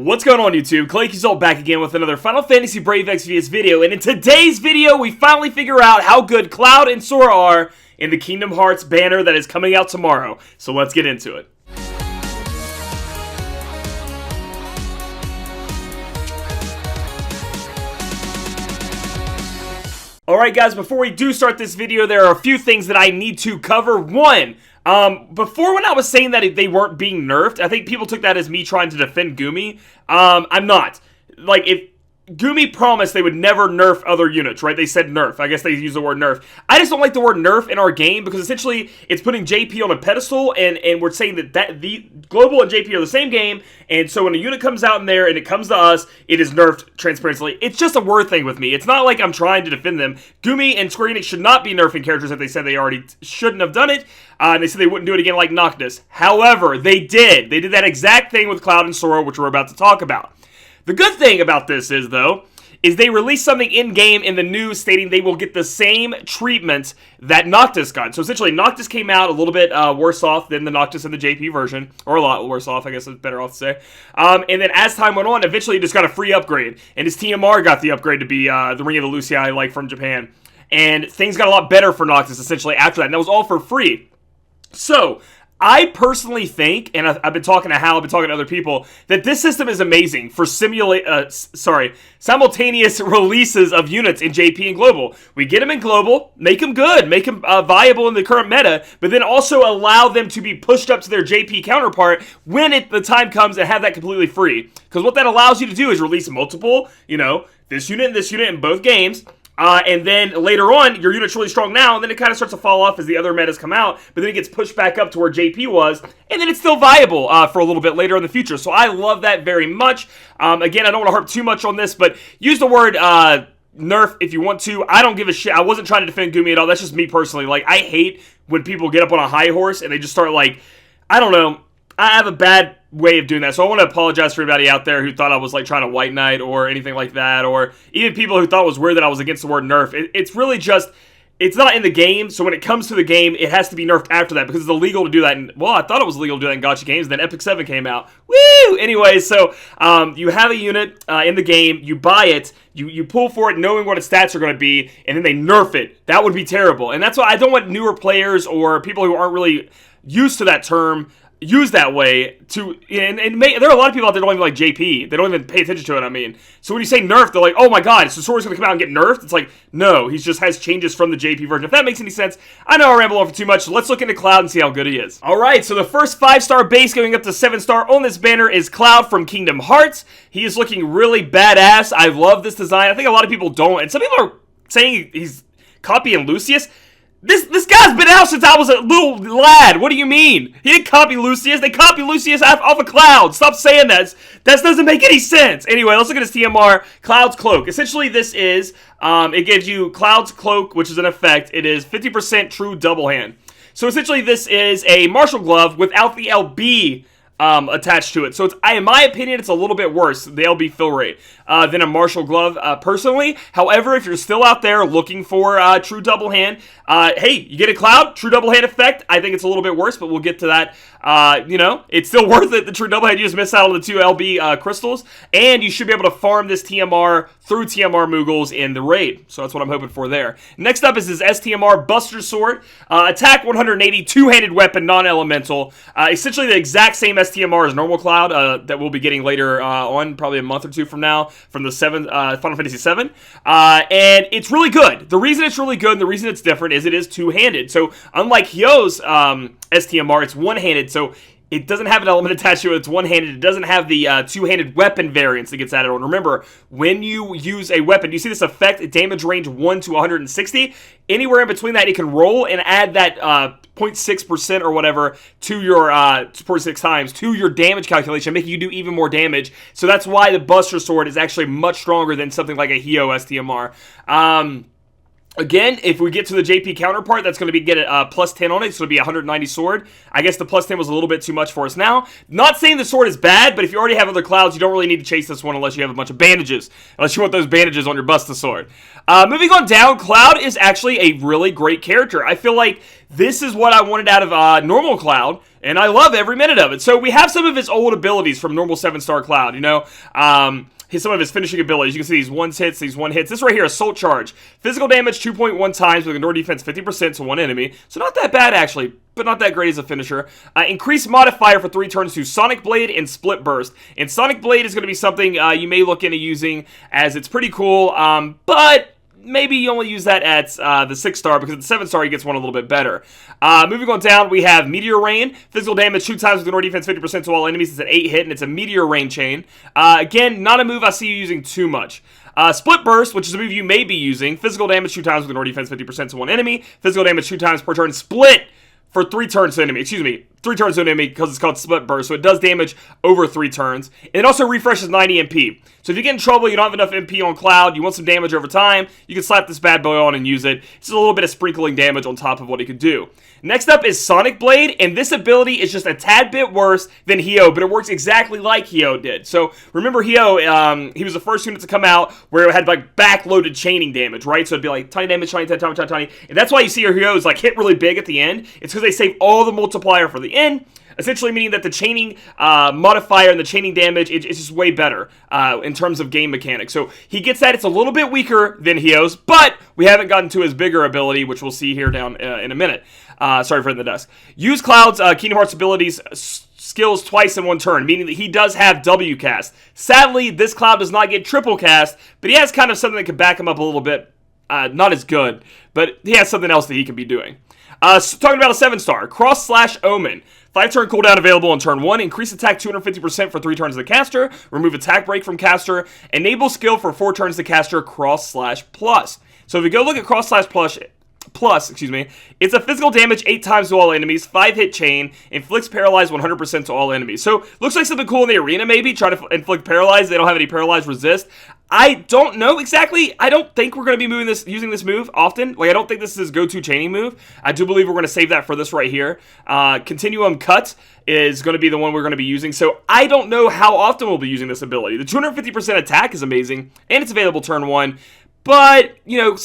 What's going on, YouTube? Claic Yuzolt back again with another Final Fantasy Brave Exvius video, and in today's video, we finally figure out how good Cloud and Sora are in the Kingdom Hearts banner that is coming out tomorrow. So let's get into it. Alright guys, before we do start this video, there are a few things that I need to cover. One, before when I was saying that they weren't being nerfed, I think people took that as me trying to defend Gumu. I'm not. Like, if Gumu promised they would never nerf other units, right? They said nerf. I guess they use the word nerf. I just don't like the word nerf in our game because essentially it's putting JP on a pedestal, and we're saying that the Global and JP are the same game, and so when a unit comes out in there and it comes to us, it is nerfed transparently. It's just a word thing with me. It's not like I'm trying to defend them. Gumu and Squenix should not be nerfing characters that they said they already shouldn't have done it, and they said they wouldn't do it again like Noctis. However, they did. They did that exact thing with Cloud and Sora, which we're about to talk about. The good thing about this is, though, is they released something in-game in the news stating they will get the same treatment that Noctis got. So essentially, Noctis came out a little bit worse off than the Noctis in the JP version, or a lot worse off, I guess it's better off to say. And then as time went on, eventually he just got a free upgrade, and his TMR got the upgrade to be the Ring of the Lucii, like from Japan. And things got a lot better for Noctis, essentially, after that, and that was all for free. So I personally think, and I've been talking to Hal, I've been talking to other people, that this system is amazing for simultaneous releases of units in JP and Global. We get them in Global, make them good, make them viable in the current meta, but then also allow them to be pushed up to their JP counterpart when the time comes and have that completely free. Because what that allows you to do is release multiple, this unit and this unit in both games. And then later on, your unit's really strong now, and then it kind of starts to fall off as the other metas come out, but then it gets pushed back up to where JP was, and then it's still viable for a little bit later in the future. So I love that very much. Again, I don't want to harp too much on this, but use the word nerf if you want to. I don't give a shit. I wasn't trying to defend Gumu at all. That's just me personally. Like, I hate when people get up on a high horse and they just start, like, I don't know. I have a bad way of doing that, so I want to apologize for everybody out there who thought I was like trying to white knight or anything like that, or even people who thought it was weird that I was against the word nerf. It's really just, it's not in the game, so when it comes to the game, it has to be nerfed after that, because it's illegal to do that. And, well, I thought it was illegal to do that in gacha games, and then Epic 7 came out. Woo! Anyway, so you have a unit in the game, you buy it, you pull for it knowing what its stats are going to be, and then they nerf it. That would be terrible, and that's why I don't want newer players or people who aren't really used to that term use that way to, and there are a lot of people out there that don't even like JP. They don't even pay attention to it, I mean. So when you say nerf, they're like, oh my god, so Sora's going to come out and get nerfed? It's like, no, he just has changes from the JP version. If that makes any sense, I know I ramble on for too much, so let's look into Cloud and see how good he is. Alright, so the first 5-star base going up to 7-star on this banner is Cloud from Kingdom Hearts. He is looking really badass. I love this design. I think a lot of people don't, and some people are saying he's copying Lucius. This guy's been out since I was a little lad. What do you mean? He didn't copy Lucius. They copied Lucius off of Cloud. Stop saying that. That doesn't make any sense. Anyway, let's look at his TMR. Cloud's Cloak. Essentially, this is, it gives you Cloud's Cloak, which is an effect. It is 50% true double hand. So essentially, this is a martial glove without the LB attached to it. So it's, in my opinion, it's a little bit worse, the LB fill rate, than a martial glove, personally. However, if you're still out there looking for true double hand, hey, you get a Cloud, true double hand effect. I think it's a little bit worse, but we'll get to that. It's still worth it, the true double hand. You just miss out on the 2 LB crystals, and you should be able to farm this TMR through TMR Moogles in the raid. So that's what I'm hoping for there. Next up is his STMR Buster Sword. Attack 180, two-handed weapon, non-elemental. Essentially the exact same STMR as normal Cloud that we'll be getting later on, probably a month or two from now, from the Final Fantasy 7. And it's really good. The reason it's really good and the reason it's different is it is two-handed. So unlike Hyo's STMR, it's one-handed. So it doesn't have an element attached to it. It's one-handed. It doesn't have the two-handed weapon variance that gets added on. Remember, when you use a weapon, do you see this effect? Damage range 1 to 160. Anywhere in between that, it can roll and add that 0.6% or whatever to your 0.6 times to your damage calculation, making you do even more damage. So that's why the Buster Sword is actually much stronger than something like a Hyo STMR. Again, if we get to the JP counterpart, that's going to be get a plus 10 on it, so it'll be 190 sword. I guess the plus 10 was a little bit too much for us now. Not saying the sword is bad, but if you already have other clouds, you don't really need to chase this one unless you have a bunch of bandages. Unless you want those bandages on your Busta sword. Moving on down, Cloud is actually a really great character. I feel like this is what I wanted out of normal Cloud, and I love every minute of it. So we have some of his old abilities from normal 7-star Cloud, you know. Some of his finishing abilities. You can see these one hits, these one hits. This right here, Assault Charge. Physical damage 2.1 times with ignore defense 50% to one enemy. So not that bad, actually, but not that great as a finisher. Increased modifier for 3 turns to Sonic Blade and Split Burst. And Sonic Blade is going to be something you may look into using, as it's pretty cool, but maybe you only use that at the 6-star, because at the 7-star he gets one a little bit better. Moving on down, we have Meteor Rain. Physical damage 2 times with ignore defense 50% to all enemies. It's an 8 hit, and it's a Meteor Rain chain. Again, not a move I see you using too much. Split Burst, which is a move you may be using. Physical damage 2 times with ignore defense 50% to one enemy. Physical damage 2 times per turn. Split for 3 turns to enemy. Excuse me, 3 turns to enemy, because it's called Split Burst, so it does damage over 3 turns. And it also refreshes 90 MP. So if you get in trouble, you don't have enough MP on Cloud, you want some damage over time, you can slap this bad boy on and use it. It's a little bit of sprinkling damage on top of what he could do. Next up is Sonic Blade, and this ability is just a tad bit worse than Hio, but it works exactly like Hio did. So remember Hio, he was the first unit to come out where it had like backloaded chaining damage, right? So it'd be like tiny damage, tiny, tiny, tiny, tiny, tiny. And that's why you see your Hios like hit really big at the end. It's because they save all the multiplier for the end. Essentially meaning that the chaining modifier and the chaining damage, it's just way better in terms of game mechanics. So he gets that. It's a little bit weaker than Hio's, but we haven't gotten to his bigger ability, which we'll see here down in a minute. Sorry for the desk. Use Cloud's Kingdom Hearts abilities skills twice in one turn, meaning that he does have W cast. Sadly, this Cloud does not get triple cast, but he has kind of something that can back him up a little bit. Not as good, but he has something else that he can be doing. So talking about a 7-star, Cross/Omen. 5-turn cooldown available on turn 1. Increase attack 250% for 3 turns to the caster. Remove attack break from caster. Enable skill for 4 turns to caster, Cross/Plus. So if we go look at Cross/Plus, excuse me, it's a physical damage 8 times to all enemies, 5-hit chain, inflicts paralyze 100% to all enemies. So looks like something cool in the arena maybe, try to inflict paralyze. They don't have any paralyze resist. I don't know exactly. I don't think we're going to be using this move often. Like, I don't think this is his go-to chaining move. I do believe we're going to save that for this right here. Continuum Cut is going to be the one we're going to be using. So I don't know how often we'll be using this ability. The 250% attack is amazing, and it's available turn 1. But, you know,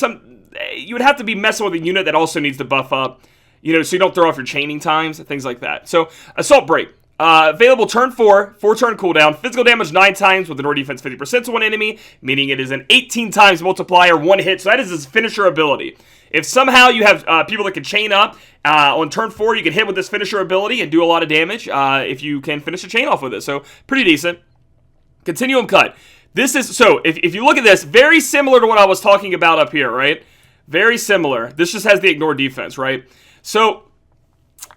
you would have to be messing with a unit that also needs to buff up, you know, so you don't throw off your chaining times and things like that. So, Assault Break. Available turn 4, 4-turn cooldown, physical damage 9 times with ignore defense 50% to one enemy, meaning it is an 18 times multiplier, 1 hit, so that is his finisher ability. If somehow you have people that can chain up, on turn 4 you can hit with this finisher ability and do a lot of damage, if you can finish a chain off with it, so pretty decent. Continuum Cut. This is, so if you look at this, very similar to what I was talking about up here, right? Very similar. This just has the ignore defense, right? So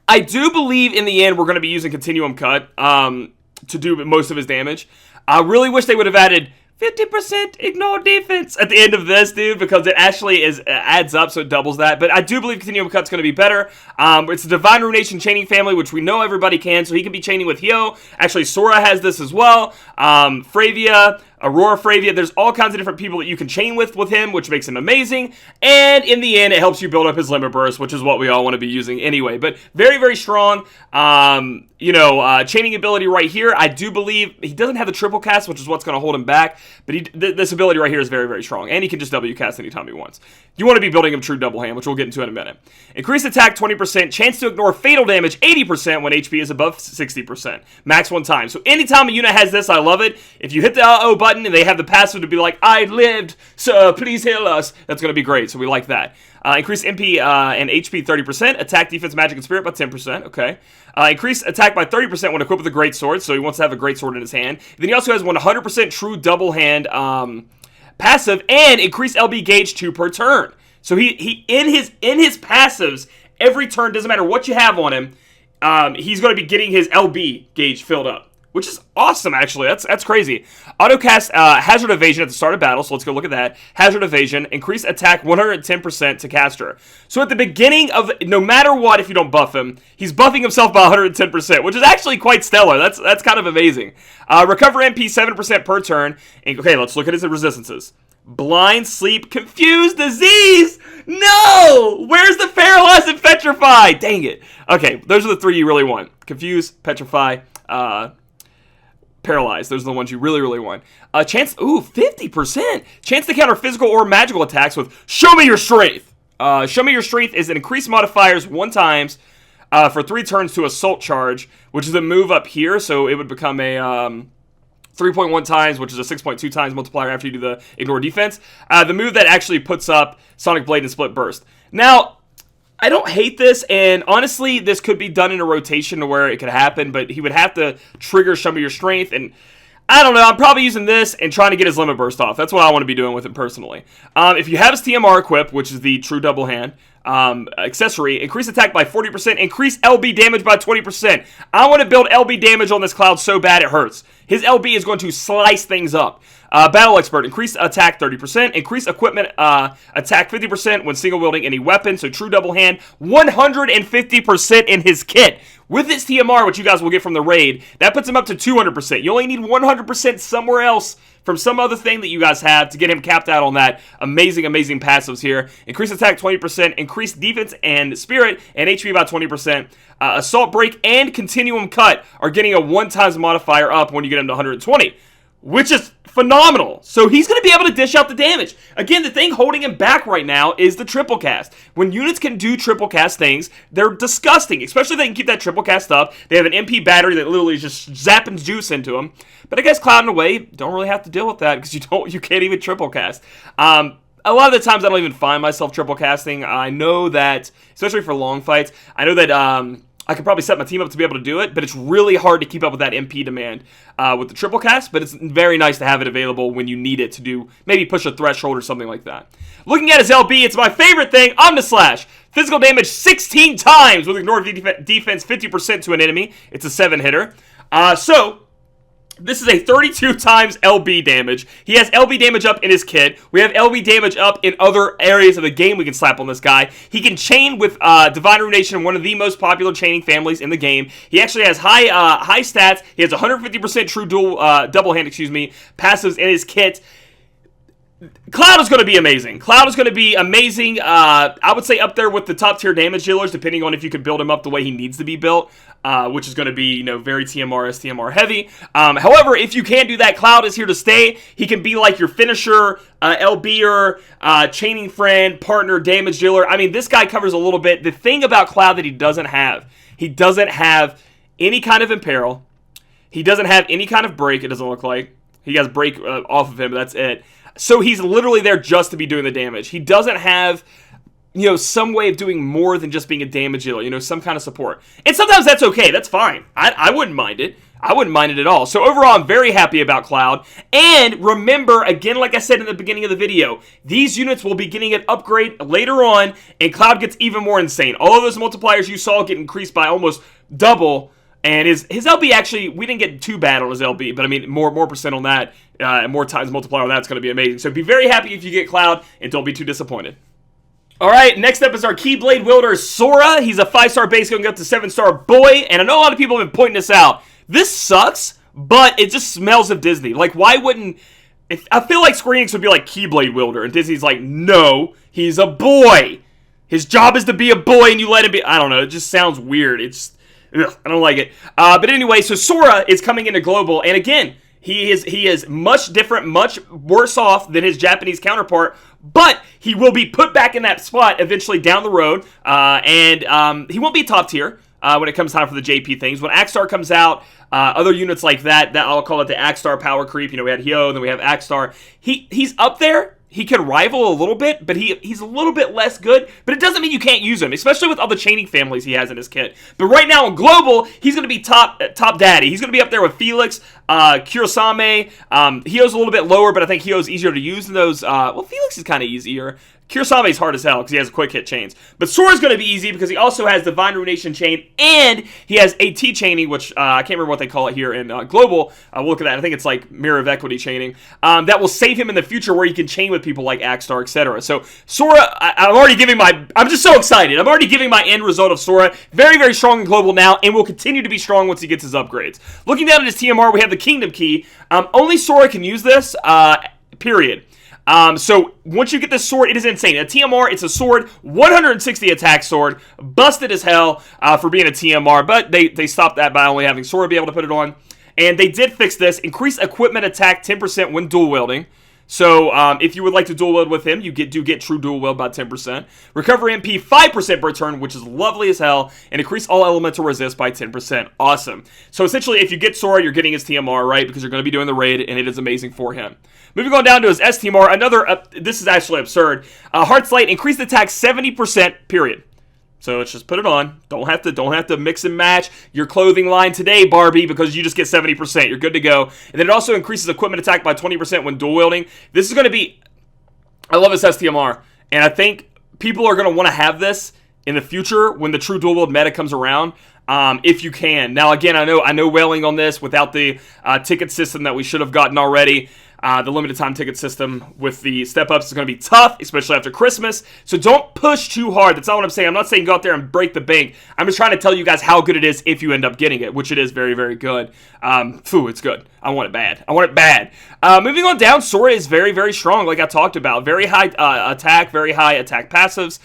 I do believe in the end we're going to be using Continuum Cut to do most of his damage. I really wish they would have added 50% ignore defense at the end of this, dude, because it actually adds up, so it doubles that. But I do believe Continuum Cut's going to be better. It's a Divine Ruination chaining family, which we know everybody can, so he can be chaining with Hio. Actually, Sora has this as well. Fravia, Aurora Fravia, there's all kinds of different people that you can chain with him, which makes him amazing. And in the end, it helps you build up his Limit Burst, which is what we all want to be using anyway. But very, very strong. Chaining ability right here. I do believe he doesn't have the triple cast, which is what's going to hold him back. But this ability right here is very, very strong. And he can just W cast anytime he wants. You want to be building him true double hand, which we'll get into in a minute. Increased attack 20%. Chance to ignore fatal damage 80% when HP is above 60%. Max 1 time. So anytime a unit has this, I love it. If you hit the O button and they have the passive to be like, I lived, so please heal us, that's going to be great. So we like that. Increase MP and HP 30%. Attack, defense, magic, and spirit by 10%. Okay. Increase attack by 30% when equipped with a great sword. So he wants to have a great sword in his hand. Then he also has 100% true double hand passive and increase LB gauge 2 per turn. So he in his passives every turn, doesn't matter what you have on him, he's going to be getting his LB gauge filled up. Which is awesome, actually. That's crazy. Autocast Hazard Evasion at the start of battle, so let's go look at that. Hazard Evasion, increase attack 110% to caster. So at the beginning of, no matter what, if you don't buff him, he's buffing himself by 110%, which is actually quite stellar. That's kind of amazing. Recover MP 7% per turn. And, okay, let's look at his resistances. Blind, Sleep, Confuse, Disease. No! Where's the Paralyze and Petrify? Dang it. Okay, those are the 3 you really want. Confuse, Petrify, Paralyze. Those are the ones you really, really want. Chance, 50%. Chance to counter physical or magical attacks with Show Me Your Strength. Show Me Your Strength is an increased modifiers 1 times for 3 turns to Assault Charge, which is a move up here, so it would become a 3.1 times, which is a 6.2 times multiplier after you do the Ignore Defense. The move that actually puts up Sonic Blade and Split Burst. Now, I don't hate this, and honestly, this could be done in a rotation to where it could happen, but he would have to trigger Show Me Your Strength, and I don't know, I'm probably using this and trying to get his Limit Burst off. That's what I want to be doing with him personally. If you have his TMR equipped, which is the True Double Hand accessory, increase attack by 40%, increase LB damage by 20%. I want to build LB damage on this Cloud so bad it hurts. His LB is going to slice things up. Battle Expert, increase attack 30%, increase equipment attack 50% when single wielding any weapon, so True Double Hand, 150% in his kit. With his TMR, which you guys will get from the raid, that puts him up to 200%. You only need 100% somewhere else from some other thing that you guys have to get him capped out on that. Amazing, amazing passives here. Increase attack 20%, increase defense and spirit and HP by 20%. Assault Break and Continuum Cut are getting a 1 times modifier up when you get him to 120, which is phenomenal. So he's going to be able to dish out the damage. Again, the thing holding him back right now is the triple cast. When units can do triple cast things, they're disgusting, especially if they can keep that triple cast up. They have an MP battery that literally is just zapping juice into them. But I guess Cloud in a way don't really have to deal with that because you can't even triple cast. A lot of the times I don't even find myself triple casting. I know that, especially for long fights, I know that I could probably set my team up to be able to do it, but it's really hard to keep up with that MP demand with the triple cast, but it's very nice to have it available when you need it to do, maybe push a threshold or something like that. Looking at his LB, it's my favorite thing, Omnislash. Physical damage 16 times with Ignore Defense 50% to an enemy. It's a 7-hitter. This is a 32 times LB damage. He has LB damage up in his kit. We have LB damage up in other areas of the game we can slap on this guy. He can chain with Divine Ruination, one of the most popular chaining families in the game. He actually has high stats. He has 150% true double hand, passives in his kit. Cloud is going to be amazing. Cloud is going to be amazing. I would say up there with the top tier damage dealers, depending on if you can build him up the way he needs to be built, which is going to be, very TMR, STMR heavy. However, if you can do that, Cloud is here to stay. He can be like your finisher, LB'er, chaining friend, partner, damage dealer. I mean, this guy covers a little bit. The thing about Cloud that he doesn't have any kind of imperil. He doesn't have any kind of break, it doesn't look like. He has break off of him, but that's it. So he's literally there just to be doing the damage. He doesn't have, some way of doing more than just being a damage dealer, some kind of support. And sometimes that's okay. That's fine. I wouldn't mind it. I wouldn't mind it at all. So overall, I'm very happy about Cloud. And remember, again, like I said in the beginning of the video, these units will be getting an upgrade later on, and Cloud gets even more insane. All of those multipliers you saw get increased by almost double. And his LB actually, we didn't get too bad on his LB, but I mean, more percent on that, and more times multiplier on that's going to be amazing. So be very happy if you get Cloud, and don't be too disappointed. Alright, next up is our Keyblade wielder, Sora. He's a 5-star base going up to 7-star boy, and I know a lot of people have been pointing this out. This sucks, but it just smells of Disney. Like, why wouldn't... I feel like Squenix would be like Keyblade wielder, and Disney's like, no, he's a boy. His job is to be a boy, and you let him be... I don't know, it just sounds weird. It's... Ugh, I don't like it. But anyway, so Sora is coming into Global, and again, he is much different, much worse off than his Japanese counterpart, but he will be put back in that spot eventually down the road, and he won't be top tier when it comes time for the JP things. When Axstar comes out, other units like that I'll call it the Axstar power creep. We had Hyo, then we have Axstar. He's up there. He can rival a little bit, but he's a little bit less good. But it doesn't mean you can't use him, especially with all the chaining families he has in his kit. But right now in Global, he's going to be top daddy. He's going to be up there with Felix, Kurosame. Hyo's a little bit lower, but I think Hyo's easier to use than those. Felix is kind of easier. Kurosame's hard as hell because he has quick hit chains. But Sora's going to be easy because he also has Divine Ruination chain and he has AT chaining, which I can't remember what they call it here in Global. We'll look at that. I think it's like Mirror of Equity chaining. That will save him in the future where he can chain with people like Axstar, etc. So Sora, I'm already giving I'm just so excited. I'm already giving my end result of Sora. Very, very strong in Global now and will continue to be strong once he gets his upgrades. Looking down at his TMR, we have the Kingdom Key. Only Sora can use this, period. So once you get this sword, it is insane. A TMR, it's a sword, 160 attack sword, busted as hell for being a TMR, but they stopped that by only having Sora be able to put it on. And they did fix this. Increase equipment attack 10% when dual wielding. So if you would like to dual wield with him, you do get true dual wield by 10%. Recover MP 5% per turn, which is lovely as hell. And increase all elemental resist by 10%. Awesome. So essentially, if you get Sora, you're getting his TMR, right? Because you're going to be doing the raid, and it is amazing for him. Moving on down to his STMR, another, this is actually absurd. Heart's Light, increased attack 70%, period. So let's just put it on. Don't have to mix and match your clothing line today, Barbie, because you just get 70%. You're good to go. And then it also increases equipment attack by 20% when dual wielding. This is going to be, I love this STMR, and I think people are going to want to have this in the future when the true dual wield meta comes around. If you can. Now, again, I know wailing on this without the ticket system that we should have gotten already. The limited time ticket system with the step-ups is going to be tough, especially after Christmas. So don't push too hard. That's not what I'm saying. I'm not saying go out there and break the bank. I'm just trying to tell you guys how good it is if you end up getting it, which it is very, very good. It's good. I want it bad. I want it bad. Moving on down, Sora is very, very strong, like I talked about. Very high attack, very high attack passives.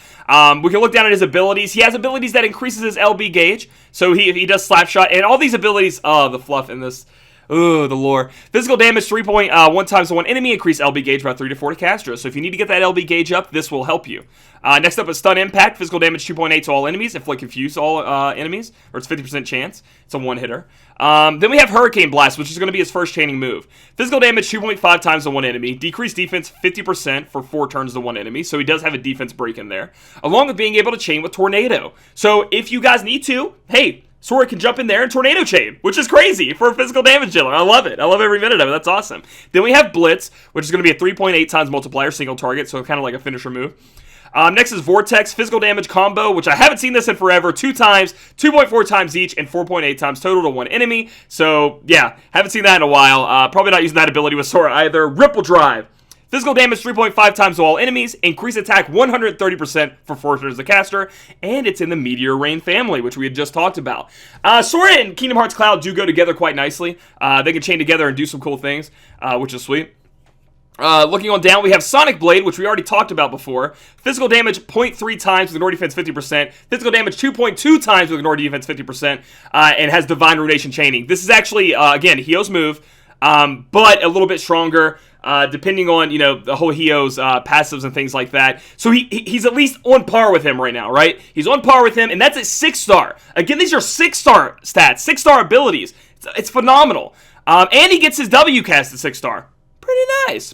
We can look down at his abilities. He has abilities that increases his LB gauge. So he does Slapshot. And all these abilities, the fluff in this. Oh, the lore. Physical damage 3.1 times to one enemy. Increase LB gauge by 3 to 4 to Castro. So if you need to get that LB gauge up, this will help you. Next up is Stun Impact. Physical damage 2.8 to all enemies. Inflict Confuse all enemies. Or it's 50% chance. It's a one-hitter. Then we have Hurricane Blast, which is going to be his first chaining move. Physical damage 2.5 times to one enemy. Decrease defense 50% for 4 turns to one enemy. So he does have a defense break in there. Along with being able to chain with Tornado. So if you guys need to, hey, Sora can jump in there and Tornado Chain, which is crazy for a physical damage dealer. I love it. I love every minute of it. That's awesome. Then we have Blitz, which is going to be a 3.8 times multiplier, single target, so kind of like a finisher move. Next is Vortex, physical damage combo, which I haven't seen this in forever. 2 times, 2.4 times each, and 4.8 times total to one enemy. So, yeah, haven't seen that in a while. Probably not using that ability with Sora either. Ripple Drive. Physical damage 3.5 times to all enemies. Increase attack 130% for 4 turns to caster. And it's in the Meteor Rain family, which we had just talked about. Sora and Kingdom Hearts Cloud do go together quite nicely. They can chain together and do some cool things, which is sweet. Looking on down, we have Sonic Blade, which we already talked about before. Physical damage 0.3 times with ignore defense 50%. Physical damage 2.2 times with ignore defense 50%. And has Divine Ruination Chaining. This is actually, again, Hio's move, but a little bit stronger. Depending on, the whole Hio's passives and things like that. So he's at least on par with him right now, right? He's on par with him, and that's at 6-star. Again, these are 6-star stats, 6-star abilities. It's phenomenal. And he gets his W cast at 6-star. Pretty nice.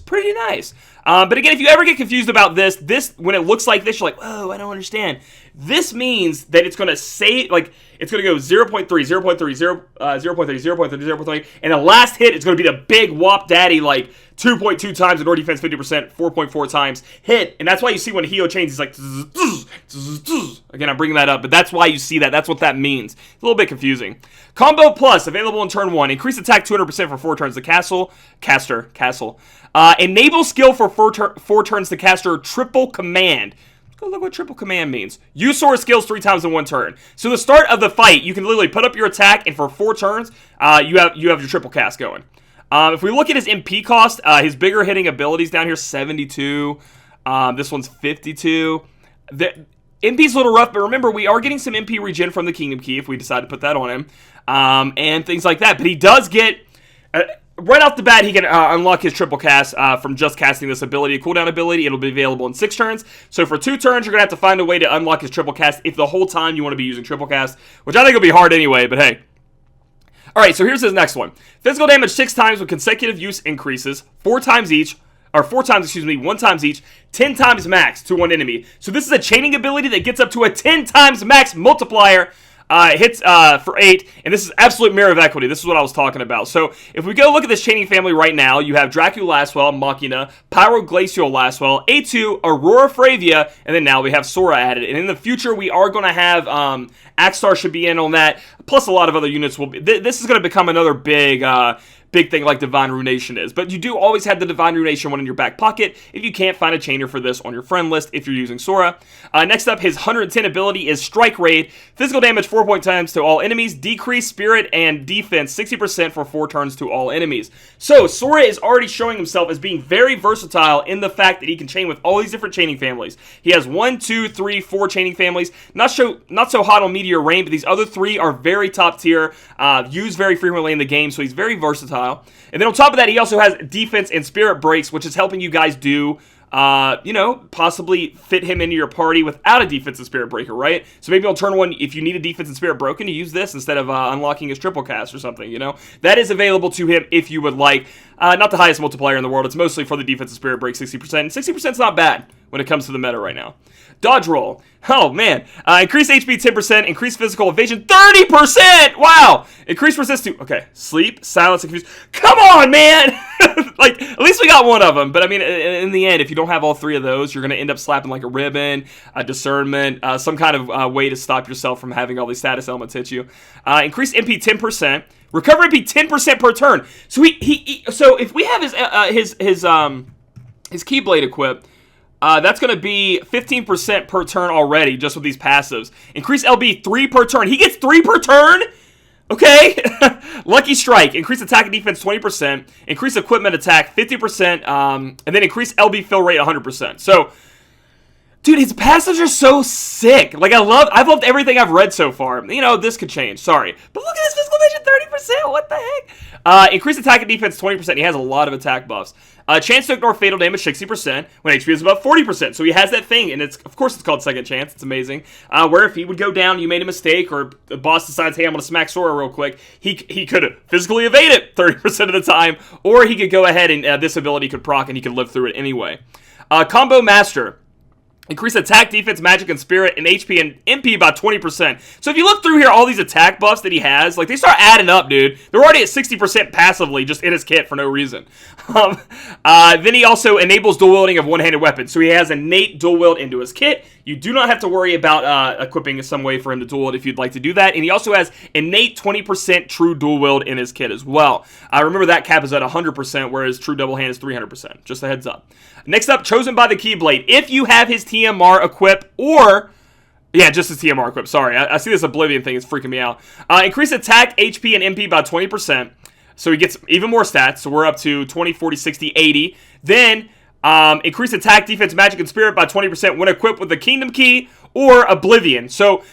But again, if you ever get confused about this, when it looks like this, you're like, oh, I don't understand. This means that it's going to say, it's going to go 0.3, 0.3, 0.3, 0.3, 0.3, and the last hit is going to be the big whop daddy, 2.2 times ignore defense 50%, 4.4 times hit. And that's why you see when Hio chains, he's like, again, I'm bringing that up, but that's why you see that. That's what that means. It's a little bit confusing. Combo Plus, available in turn 1. Increase attack 200% for 4 turns to caster. Enable skill for 4 turns to caster, triple command. Let's go look what triple command means. Use Sora skills 3 times in 1 turn. So the start of the fight, you can literally put up your attack, and for 4 turns, you have your triple cast going. If we look at his MP cost, his bigger hitting abilities down here, 72. This one's 52. The MP's a little rough, but remember, we are getting some MP regen from the Kingdom Key if we decide to put that on him, and things like that. But he does get, right off the bat, he can unlock his triple cast from just casting this ability, a cooldown ability. It'll be available in 6 turns. So for 2 turns, you're going to have to find a way to unlock his triple cast if the whole time you want to be using triple cast, which I think will be hard anyway, but hey. Alright, so here's his next one. Physical damage 6 times with consecutive use increases, 1 times each, 10 times max to one enemy. So this is a chaining ability that gets up to a 10 times max multiplier, hits for 8, and this is absolute mirror of equity. This is what I was talking about. So if we go look at this chaining family right now, you have Dracula Lastwell, Machina, Pyroglacial Lastwell, A2, Aurora Fravia, and then now we have Sora added. And in the future, we are going to have Axstar should be in on that, plus a lot of other units will be. This is going to become another big big thing like Divine Ruination is. But you do always have the Divine Ruination one in your back pocket if you can't find a chainer for this on your friend list if you're using Sora. Next up, his 110 ability is Strike Raid. Physical damage 4 point times to all enemies. Decrease spirit and defense 60% for 4 turns to all enemies. So Sora is already showing himself as being very versatile in the fact that he can chain with all these different chaining families. He has 1, 2, 3, 4 chaining families. Not so hot on Meteor Rain, but these other 3 are very top tier, used very frequently in the game, so he's very versatile. And then on top of that, he also has defense and spirit breaks, which is helping you guys do, possibly fit him into your party without a defensive spirit breaker, right? So maybe on turn 1, if you need a defense and spirit broken, you use this instead of unlocking his triple cast or something, That is available to him if you would like. Not the highest multiplier in the world. It's mostly for the defensive spirit break, 60%. And 60% is not bad when it comes to the meta right now. Dodge roll. Oh, man. Increase HP 10%. Increase physical evasion 30%! Wow! Increase resistance to... Okay. Sleep, silence, and confuse. Come on, man! Like, at least we got one of them. But, I mean, in the end, if you don't have all 3 of those, you're going to end up slapping, like, a ribbon, a discernment, some kind of way to stop yourself from having all these status elements hit you. Increase MP 10%. Recover MP 10% per turn. So, so if we have his Keyblade equipped... that's going to be 15% per turn already, just with these passives. Increase LB 3 per turn. He gets 3 per turn? Okay. Lucky Strike. Increase attack and defense 20%. Increase equipment attack 50%. And then increase LB fill rate 100%. So, dude, his passives are so sick. Like, I've loved everything I've read so far. This could change. Sorry. But look at his physical vision, 30%. What the heck? Increase attack and defense 20%. He has a lot of attack buffs. Chance to ignore fatal damage 60% when HP is above 40%. So he has that thing, and of course it's called Second Chance. It's amazing. Where if he would go down, you made a mistake, or the boss decides, hey, I'm going to smack Sora real quick, he could physically evade it 30% of the time, or he could go ahead and this ability could proc, and he could live through it anyway. Combo Master. Increase attack, defense, magic, and spirit, and HP and MP by 20%. So if you look through here, all these attack buffs that he has, like, they start adding up, dude. They're already at 60% passively just in his kit for no reason. Then he also enables dual wielding of one-handed weapons. So he has innate dual wield into his kit. You do not have to worry about equipping some way for him to dual wield if you'd like to do that. And he also has innate 20% true dual wield in his kit as well. Remember that cap is at 100%, whereas true double hand is 300%. Just a heads up. Next up, chosen by the Keyblade. If you have his TMR equip or... Yeah, just his TMR equip. Sorry, I see this Oblivion thing. It's freaking me out. Increase attack, HP, and MP by 20%. So he gets even more stats. So we're up to 20, 40, 60, 80. Then... increase attack, defense, magic, and spirit by 20% when equipped with the Kingdom Key or Oblivion. So,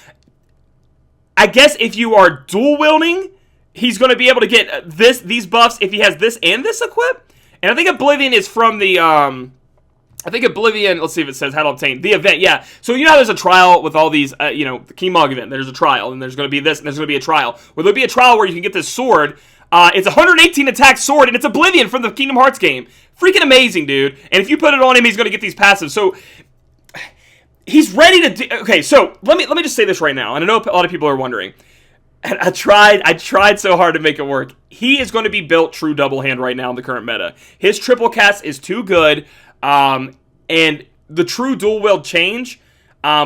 I guess if you are dual wielding, he's going to be able to get these buffs if he has this and this equipped. And I think Oblivion is from the, I think Oblivion, let's see if it says how to obtain the event. Yeah. So, how there's a trial with all these, the Keymog event. There's a trial, and there's going to be this, and there's going to be a trial. Well, there'll be a trial where you can get this sword. It's a 118 attack sword, and it's Oblivion from the Kingdom Hearts game. Freaking amazing, dude. And if you put it on him, he's going to get these passives. So, he's ready to do... Okay, so, let me just say this right now. And I know a lot of people are wondering. And I tried so hard to make it work. He is going to be built true double hand right now in the current meta. His triple cast is too good. And the true dual wield change...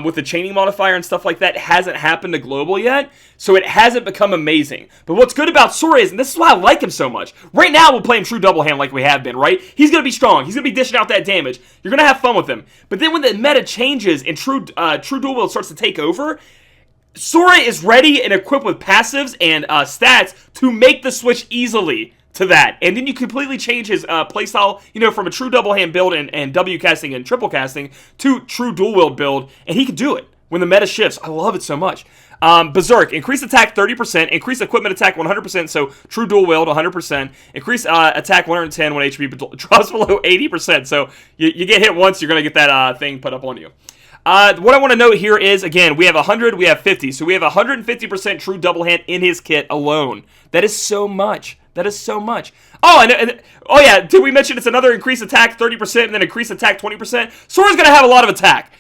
with the chaining modifier and stuff like that hasn't happened to global yet, so it hasn't become amazing. But what's good about Sora is, and this is why I like him so much, right now we'll play him true double hand like we have been, right? He's going to be strong. He's going to be dishing out that damage. You're going to have fun with him. But then when the meta changes and true dual wield starts to take over, Sora is ready and equipped with passives and stats to make the switch easily to that. And then you completely change his playstyle, from a true double hand build and W casting and triple casting to true dual wield build, and he can do it when the meta shifts. I love it so much. Berserk, increase attack 30%, increase equipment attack 100%, so true dual wield 100%, increase attack 110 when HP drops below 80%, so you get hit once, you're going to get that thing put up on you. What I want to note here is, again, we have 100, we have 50, so we have 150% true double hand in his kit alone. That is so much. That is so much. Oh, oh yeah, did we mention it's another increase attack 30% and then increase attack 20%? Sora's going to have a lot of attack.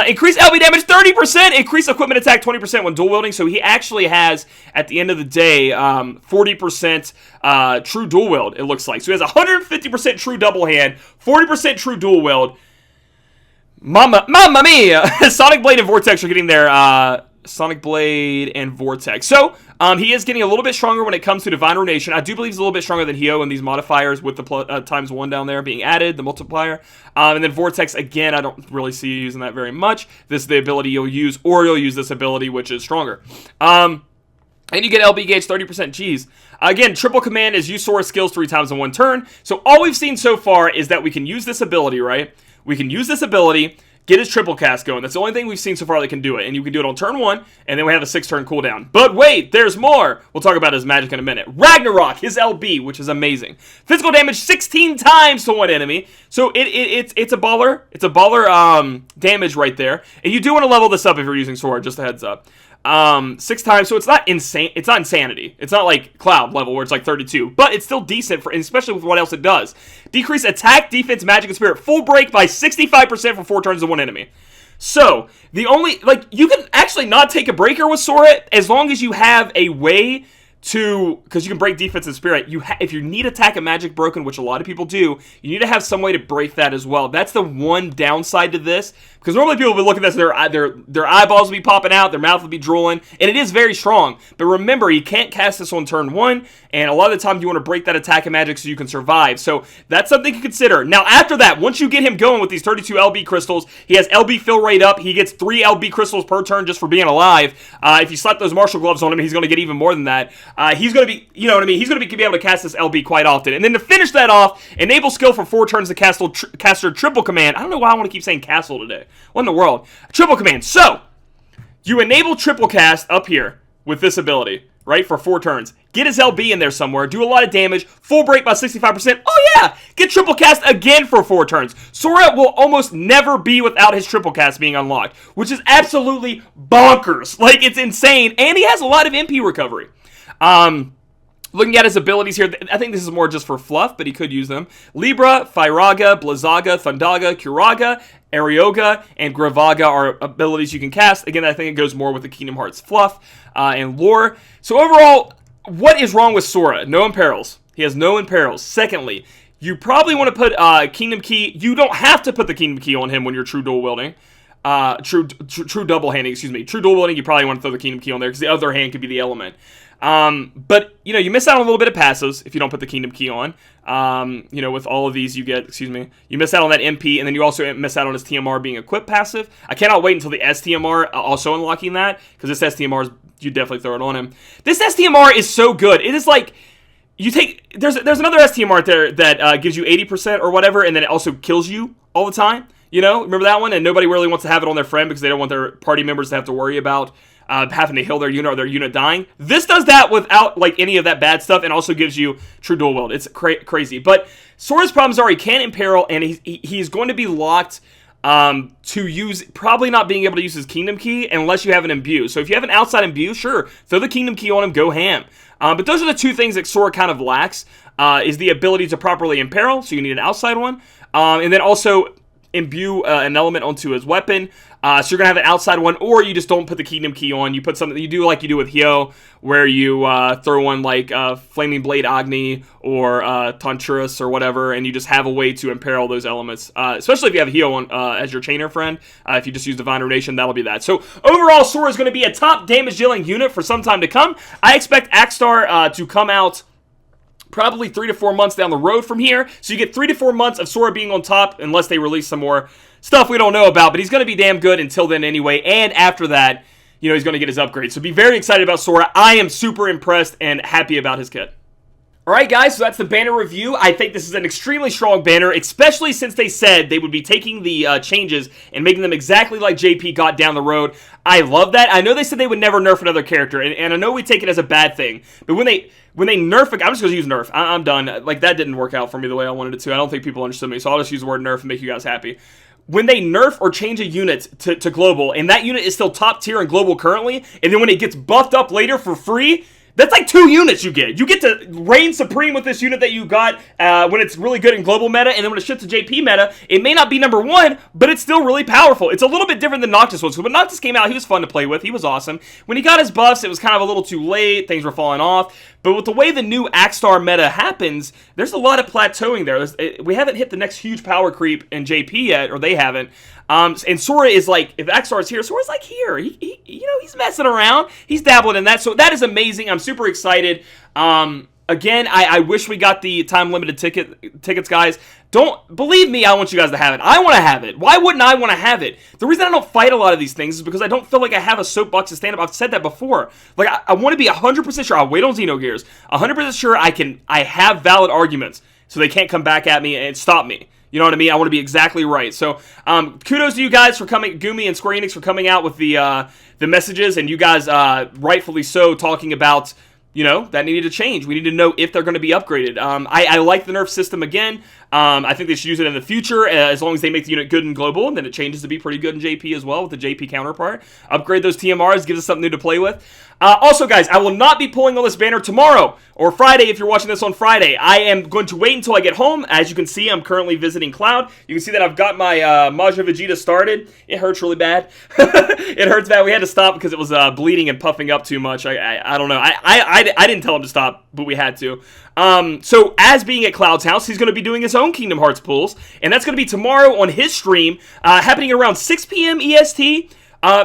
Increase LB damage 30%, increase equipment attack 20% when dual wielding, so he actually has, at the end of the day, 40% true dual wield, it looks like. So he has 150% true double hand, 40% true dual wield. Mamma mia! Sonic Blade and Vortex are getting their Sonic Blade, and Vortex. So, he is getting a little bit stronger when it comes to Divine Ruination. I do believe he's a little bit stronger than Hio in these modifiers with the ×1 down there being added, the multiplier. And then Vortex, again, I don't really see you using that very much. This is the ability you'll use, or you'll use this ability, which is stronger. And you get LB gauge 30% Gs. Again, triple command is use Sora skills 3 times in 1 turn. So all we've seen so far is that we can use this ability, right? We can use this ability, get his triple cast going. That's the only thing we've seen so far that can do it. And you can do it on turn 1, and then we have a 6-turn cooldown. But wait, there's more. We'll talk about his magic in a minute. Ragnarok, his LB, which is amazing. Physical damage 16 times to one enemy. So it's a baller. It's a baller damage right there. And you do want to level this up if you're using Sora, just a heads up. 6 times, so it's not insane. It's not insanity. It's not like Cloud level where it's like 32, but it's still decent for, especially with what else it does. Decrease attack, defense, magic, and spirit full break by 65% for 4 turns to one enemy. So the only, like, you can actually not take a breaker with Sora as long as you have a way to, because you can break defense and spirit. If you need attack and magic broken, which a lot of people do, you need to have some way to break that as well. That's the one downside to this, because normally people will be looking at this, their eyeballs will be popping out, their mouth will be drooling, and it is very strong. But remember, you can't cast this on turn 1, and a lot of the time you want to break that attack and magic so you can survive. So that's something to consider. Now after that, once you get him going with these 32 LB crystals, he has LB fill rate up. He gets 3 LB crystals per turn just for being alive. If you slap those martial gloves on him, he's going to get even more than that. He's going to be, you know what I mean, he's going to be able to cast this LB quite often. And then to finish that off, enable skill for 4 turns to caster triple command. I don't know why I want to keep saying castle today. What in the world? Triple command. So, you enable triple cast up here with this ability, right, for 4 turns. Get his LB in there somewhere, do a lot of damage, full break by 65%. Oh yeah! Get triple cast again for 4 turns. Sora will almost never be without his triple cast being unlocked, which is absolutely bonkers. Like, it's insane. And he has a lot of MP recovery. Looking at his abilities here, I think this is more just for fluff, but he could use them. Libra, Firaga, Blizzaga, Thundaga, Kuraga, Arioga, and Gravaga are abilities you can cast. Again, I think it goes more with the Kingdom Hearts fluff and lore. So overall, what is wrong with Sora? No imperils. He has no imperils. Secondly, you probably want to put Kingdom Key. You don't have to put the Kingdom Key on him when you're true dual wielding. True double handing, excuse me. True dual wielding, you probably want to throw the Kingdom Key on there because the other hand could be the element. But, you know, you miss out on a little bit of passives if you don't put the Kingdom Key on. You know, with all of these you get, you miss out on that MP, and then you also miss out on his TMR being equipped passive. I cannot wait until the STMR also unlocking that, because this STMR, you definitely throw it on him. This STMR is so good. It is like, you take, there's another STMR out there that gives you 80% or whatever, and then it also kills you all the time. You know, remember that one? And nobody really wants to have it on their friend because they don't want their party members to have to worry about having to heal their unit or their unit dying. This does that without like any of that bad stuff, and also gives you true dual wield. It's crazy. But Sora's problems are he can't imperil, and he's going to be locked to use, probably not being able to use his Kingdom Key unless you have an imbue. So if you have an outside imbue, sure, throw the Kingdom Key on him, go ham. But those are the 2 things that Sora kind of lacks, is the ability to properly imperil, so you need an outside one, and then also imbue an element onto his weapon. So you're going to have an outside one, or you just don't put the Kingdom Key on. You put something, you do like you do with Hio, where you throw one like Flaming Blade Agni or Tonturus or whatever, and you just have a way to imperil those elements. Especially if you have Hio on, as your chainer friend. If you just use Divine Ruination, that'll be that. So overall, Sora is going to be a top damage dealing unit for some time to come. I expect Axstar to come out probably 3 to 4 months down the road from here. So you get 3 to 4 months of Sora being on top, unless they release some more stuff we don't know about. But he's going to be damn good until then anyway. And after that, you know, he's going to get his upgrade. So be very excited about Sora. I am super impressed and happy about his kit. Alright guys, so that's the banner review. I think this is an extremely strong banner, especially since they said they would be taking the changes and making them exactly like JP got down the road. I love that. I know they said they would never nerf another character, and I know we take it as a bad thing, but when they nerf, I'm just going to use nerf. I'm done. Like, that didn't work out for me the way I wanted it to. I don't think people understood me, so I'll just use the word nerf and make you guys happy. When they nerf or change a unit to global, and that unit is still top tier in global currently, and then when it gets buffed up later for free, that's like 2 units you get. You get to reign supreme with this unit that you got when it's really good in global meta, and then when it shifts to JP meta, it may not be number 1, but it's still really powerful. It's a little bit different than Noctis was. So when Noctis came out, he was fun to play with. He was awesome. When he got his buffs, it was kind of a little too late. Things were falling off. But with the way the new Axstar meta happens, there's a lot of plateauing there. We haven't hit the next huge power creep in JP yet, or they haven't. And Sora is like, if Axar's here, Sora's like here. He's messing around. He's dabbling in that. So that is amazing. I'm super excited. Again, I wish we got the time-limited tickets, guys. Don't believe me, I want you guys to have it. I want to have it. Why wouldn't I want to have it? The reason I don't fight a lot of these things is because I don't feel like I have a soapbox to stand up. I've said that before. Like, I want to be 100% sure. I'll wait on Xenogears. 100% sure I have valid arguments, so they can't come back at me and stop me. You know what I mean? I want to be exactly right. So, kudos to you guys for coming, Gumu and Squenix, for coming out with the messages, and you guys, rightfully so, talking about, that needed to change. We need to know if they're going to be upgraded. I like the nerf system again. I think they should use it in the future, as long as they make the unit good and global, and then it changes to be pretty good in JP as well with the JP counterpart. Upgrade those TMRs, gives us something new to play with. Also, guys, I will not be pulling on this banner tomorrow or Friday if you're watching this on Friday. I am going to wait until I get home. As you can see, I'm currently visiting Cloud. You can see that I've got my Majin Vegeta started. It hurts really bad. It hurts bad. We had to stop because it was bleeding and puffing up too much. I don't know. I didn't tell him to stop, but we had to. So as being at Cloud's house, he's going to be doing his own Kingdom Hearts pulls, and that's going to be tomorrow on his stream, happening around 6 p.m. EST.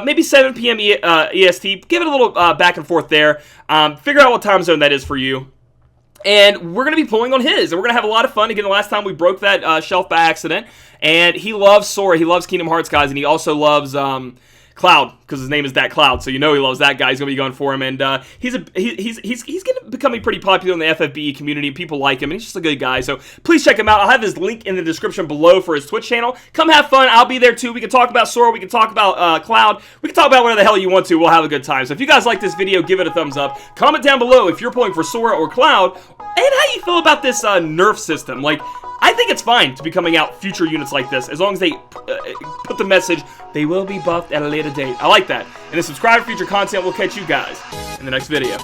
Maybe 7 p.m. EST. Give it a little back and forth there. Figure out what time zone that is for you. And we're going to be pulling on his. And we're going to have a lot of fun. Again, the last time we broke that shelf by accident. And he loves Sora. He loves Kingdom Hearts, guys. And he also loves Cloud, because his name is datKloud, so he loves that guy. He's gonna be going for him, and he's gonna becoming pretty popular in the FFBE community. People like him, and he's just a good guy. So please check him out. I'll have his link in the description below for his Twitch channel. Come have fun. I'll be there too. We can talk about Sora. We can talk about Cloud. We can talk about whatever the hell you want to. We'll have a good time. So if you guys like this video, give it a thumbs up. Comment down below if you're pulling for Sora or Cloud, and how you feel about this nerf system. Like, I think it's fine to be coming out future units like this, as long as they put the message, they will be buffed at a later date. I like that. And then subscribe for future content. We'll catch you guys in the next video.